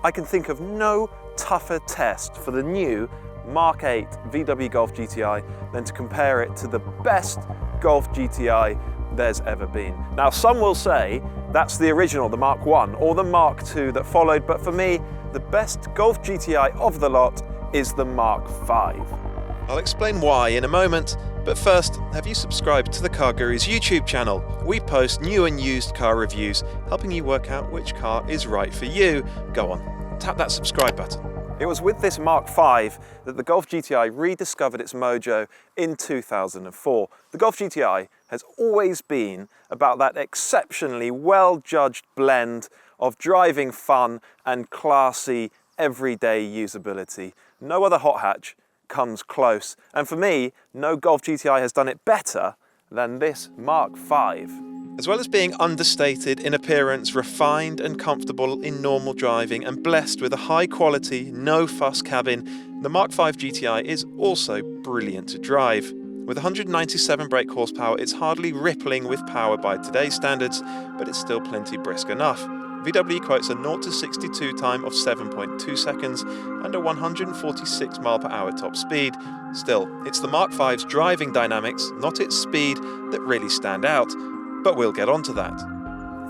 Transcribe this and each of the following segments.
I can think of no tougher test for the new Mk8 VW Golf GTI than to compare it to the best Golf GTI there's ever been. Now, some will say that's the original, the Mark 1 or the Mark 2 that followed, but for me, the best Golf GTI of the lot is the Mark 5. I'll explain why in a moment, but first, have you subscribed to the CarGurus YouTube channel? We post new and used car reviews, helping you work out which car is right for you. Go on, tap that subscribe button. It was with this Mark 5 that the Golf GTI rediscovered its mojo in 2004. The Golf GTI has always been about that exceptionally well-judged blend of driving fun and classy everyday usability. No other hot hatch comes close, and for me, no Golf GTI has done it better than this Mark 5. As well as being understated in appearance, refined and comfortable in normal driving, and blessed with a high-quality, no-fuss cabin, the Mark 5 GTI is also brilliant to drive. With 197 brake horsepower, it's hardly rippling with power by today's standards, but it's still plenty brisk enough. VW quotes a 0 to 62 time of 7.2 seconds and a 146 mph top speed. Still, it's the Mark 5's driving dynamics, not its speed, that really stand out. But we'll get onto that.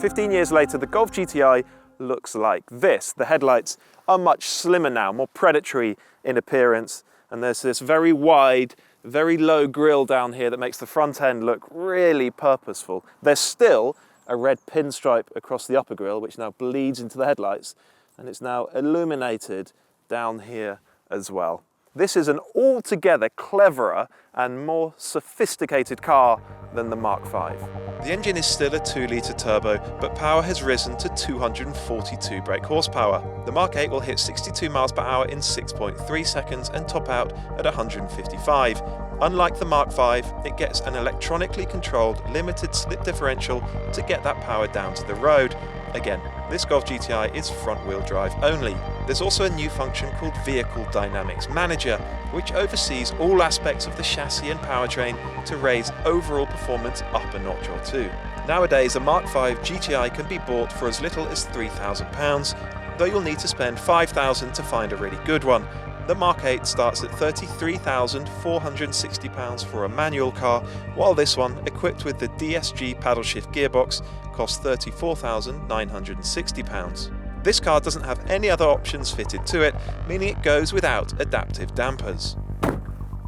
15 years later, the Golf GTI looks like this. The headlights are much slimmer now, more predatory in appearance, and there's this very wide, very low grille down here that makes the front end look really purposeful. There's still a red pinstripe across the upper grille, which now bleeds into the headlights, and it's now illuminated down here as well. This is an altogether cleverer and more sophisticated car than the Mark 5. The engine is still a 2-litre turbo, but power has risen to 242 brake horsepower. The Mark 8 will hit 62 mph in 6.3 seconds and top out at 155. Unlike the Mark 5, it gets an electronically controlled limited slip differential to get that power down to the road. Again, this Golf GTI is front-wheel drive only. There's also a new function called Vehicle Dynamics Manager, which oversees all aspects of the chassis and powertrain to raise overall performance up a notch or two. Nowadays, a Mark 5 GTI can be bought for as little as £3,000, though you'll need to spend £5,000 to find a really good one. The Mark 8 starts at £33,460 for a manual car, while this one, equipped with the DSG paddle shift gearbox, costs £34,960. This car doesn't have any other options fitted to it, meaning it goes without adaptive dampers.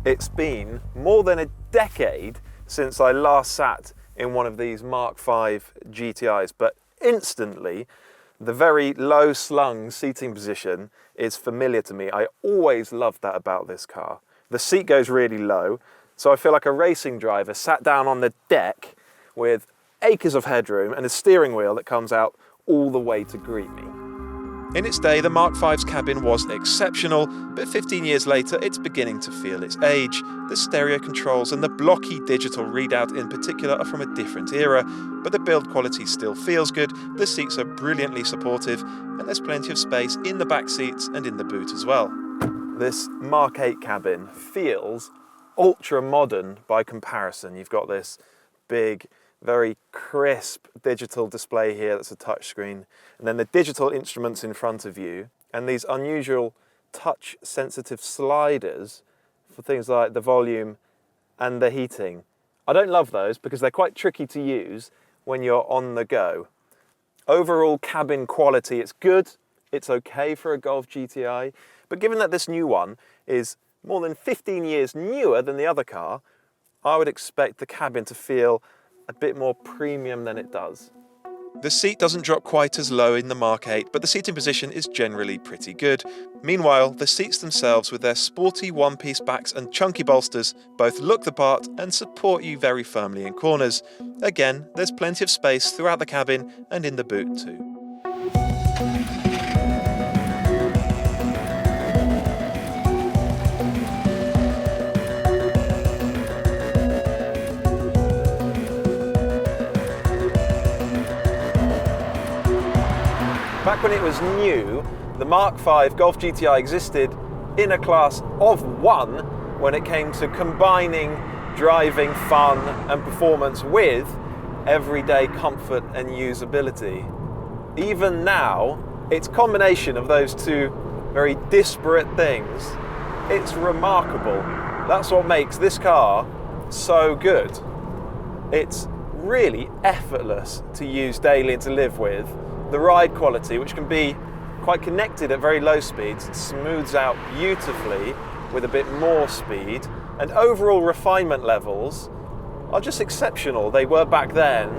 It's been more than a decade since I last sat in one of these Mark 5 GTIs, but instantly the very low slung seating position is familiar to me. I always loved that about this car. The seat goes really low, so I feel like a racing driver sat down on the deck with acres of headroom and a steering wheel that comes out all the way to greet me. In its day, the Mark 5's cabin was exceptional, but 15 years later, it's beginning to feel its age. The stereo controls and the blocky digital readout in particular are from a different era, but the build quality still feels good, the seats are brilliantly supportive, and there's plenty of space in the back seats and in the boot as well. This Mark 8 cabin feels ultra modern by comparison. You've got this big, very crisp digital display here that's a touchscreen, and then the digital instruments in front of you, and these unusual touch-sensitive sliders for things like the volume and the heating. I don't love those because they're quite tricky to use when you're on the go. Overall cabin quality, it's good, it's okay for a Golf GTI, but given that this new one is more than 15 years newer than the other car, I would expect the cabin to feel a bit more premium than it does. The seat doesn't drop quite as low in the Mark 8, but the seating position is generally pretty good. Meanwhile, the seats themselves, with their sporty one-piece backs and chunky bolsters, both look the part and support you very firmly in corners. Again, there's plenty of space throughout the cabin and in the boot too. Back when it was new, the Mark 5 Golf GTI existed in a class of one when it came to combining driving fun and performance with everyday comfort and usability. Even now, Its combination of those two very disparate things, it's remarkable. That's what makes this car so good. It's really effortless to use daily and to live with. The ride quality, which can be quite connected at very low speeds, smooths out beautifully with a bit more speed, and overall refinement levels are just exceptional. They were back then,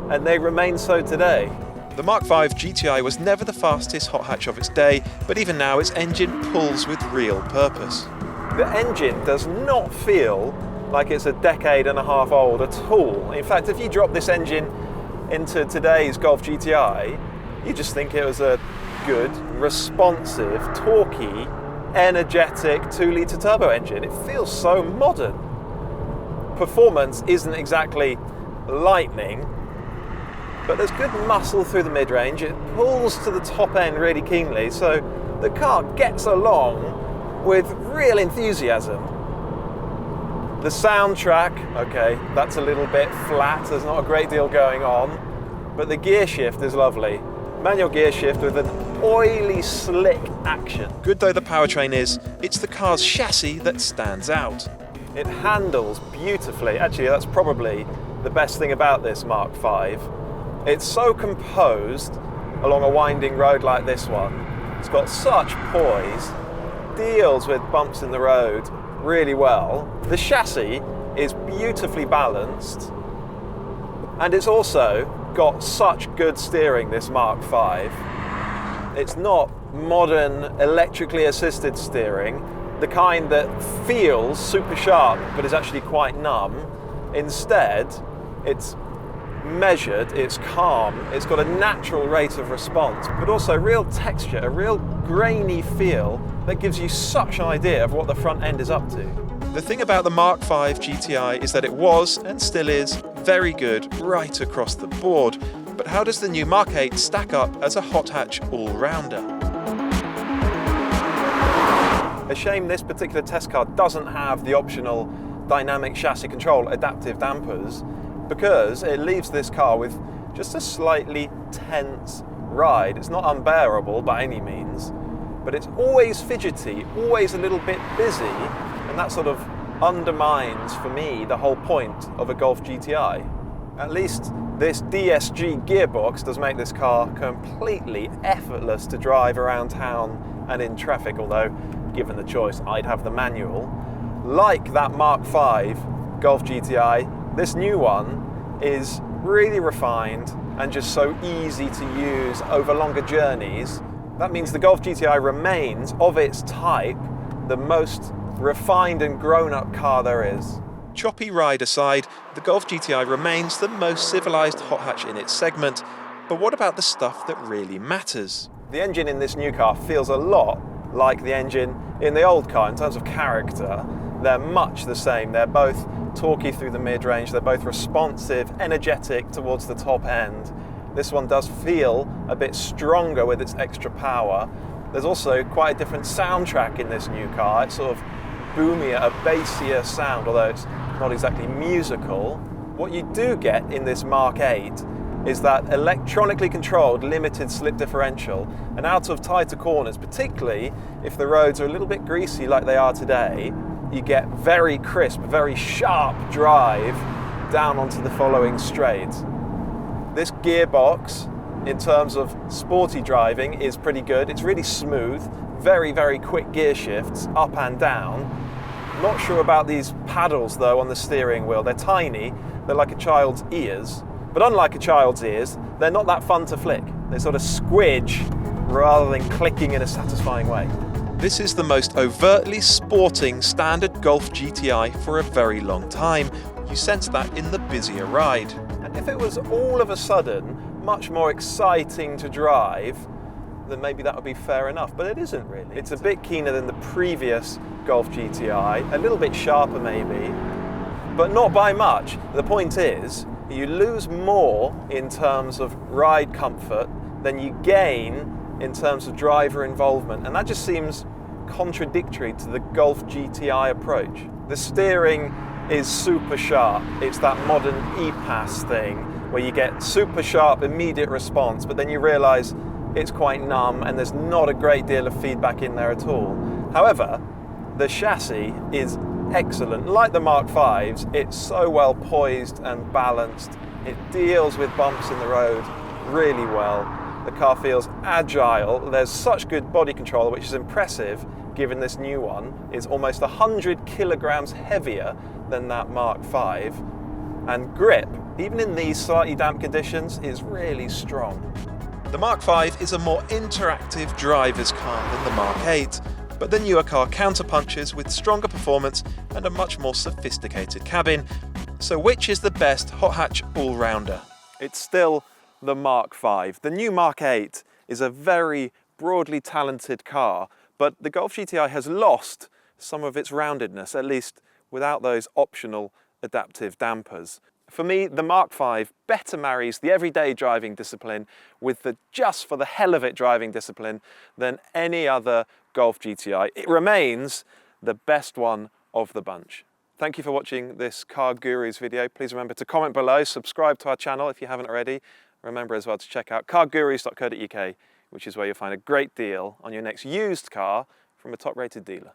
and they remain so today. The Mk5 GTI was never the fastest hot hatch of its day, but even now its engine pulls with real purpose. The engine does not feel like it's a decade and a half old at all. In fact, if you drop this engine into today's Golf GTI, you just think it was a good, responsive, torquey, energetic 2-litre turbo engine. It feels so modern. Performance isn't exactly lightning, but there's good muscle through the mid-range. It pulls to the top end really keenly, so the car gets along with real enthusiasm. The soundtrack, okay, that's a little bit flat, there's not a great deal going on, but the gear shift is lovely. Manual gear shift with an oily, slick action. Good though the powertrain is, it's the car's chassis that stands out. It handles beautifully. Actually, that's probably the best thing about this Mk5. It's so composed along a winding road like this one. It's got such poise, deals with bumps in the road really well. The chassis is beautifully balanced, and it's also got such good steering, this Mk5. It's not modern electrically assisted steering, the kind that feels super sharp but is actually quite numb. Instead, it's measured, it's calm, it's got a natural rate of response, but also real texture, a real grainy feel that gives you such an idea of what the front end is up to. The thing about the Mk5 GTI is that it was, and still is, very good right across the board. But how does the new Mk8 stack up as a hot hatch all-rounder? A shame this particular test car doesn't have the optional dynamic chassis control adaptive dampers, because it leaves this car with just a slightly tense ride. It's not unbearable by any means, but it's always fidgety, always a little bit busy, and that sort of undermines, for me, the whole point of a Golf GTI. At least this DSG gearbox does make this car completely effortless to drive around town and in traffic, although, given the choice, I'd have the manual. Like that Mk5 Golf GTI, this new one is really refined and just so easy to use over longer journeys. That means the Golf GTI remains, of its type, the most refined and grown-up car there is. Choppy ride aside, the Golf GTI remains the most civilised hot hatch in its segment, but what about the stuff that really matters? The engine in this new car feels a lot like the engine in the old car in terms of character. They're much the same. They're both torquey through the mid-range, they're both responsive, energetic towards the top end. This one does feel a bit stronger with its extra power. There's also quite a different soundtrack in this new car. It's sort of boomier, a bassier sound, although it's not exactly musical. What you do get in this Mk8 is that electronically controlled limited slip differential, and out of tighter corners, particularly if the roads are a little bit greasy like they are today, you get very crisp, very sharp drive down onto the following straight. This gearbox, in terms of sporty driving, is pretty good. It's really smooth, very, very quick gear shifts, up and down. Not sure about these paddles though on the steering wheel. They're tiny, they're like a child's ears, but unlike a child's ears, they're not that fun to flick. They sort of squidge rather than clicking in a satisfying way. This is the most overtly sporting standard Golf GTI for a very long time. You sense that in the busier ride. And if it was all of a sudden much more exciting to drive, then maybe that would be fair enough, but it isn't really. It's a bit keener than the previous Golf GTI, a little bit sharper maybe, but not by much. The point is, you lose more in terms of ride comfort than you gain in terms of driver involvement, and that just seems contradictory to the Golf GTI approach. The steering is super sharp. It's that modern e-pass thing where you get super sharp immediate response, but then you realise it's quite numb and there's not a great deal of feedback in there at all. However, the chassis is excellent. Like the Mk5s, it's so well poised and balanced. It deals with bumps in the road really well. The car feels agile. There's such good body control, which is impressive given this new one is almost 100 kilograms heavier than that Mk5. And grip, even in these slightly damp conditions, is really strong. The Mk5 is a more interactive driver's car than the Mk8, but the newer car counterpunches with stronger performance and a much more sophisticated cabin. So which is the best hot hatch all-rounder? It's still the Mk5. The new Mk8 is a very broadly talented car, but the Golf GTI has lost some of its roundedness, at least without those optional adaptive dampers. For me, the Mk5 better marries the everyday driving discipline with the just for the hell of it driving discipline than any other Golf GTI. It remains the best one of the bunch. Thank you for watching this Car Gurus video. Please remember to comment below, subscribe to our channel if you haven't already. Remember as well to check out cargurus.co.uk, which is where you'll find a great deal on your next used car from a top-rated dealer.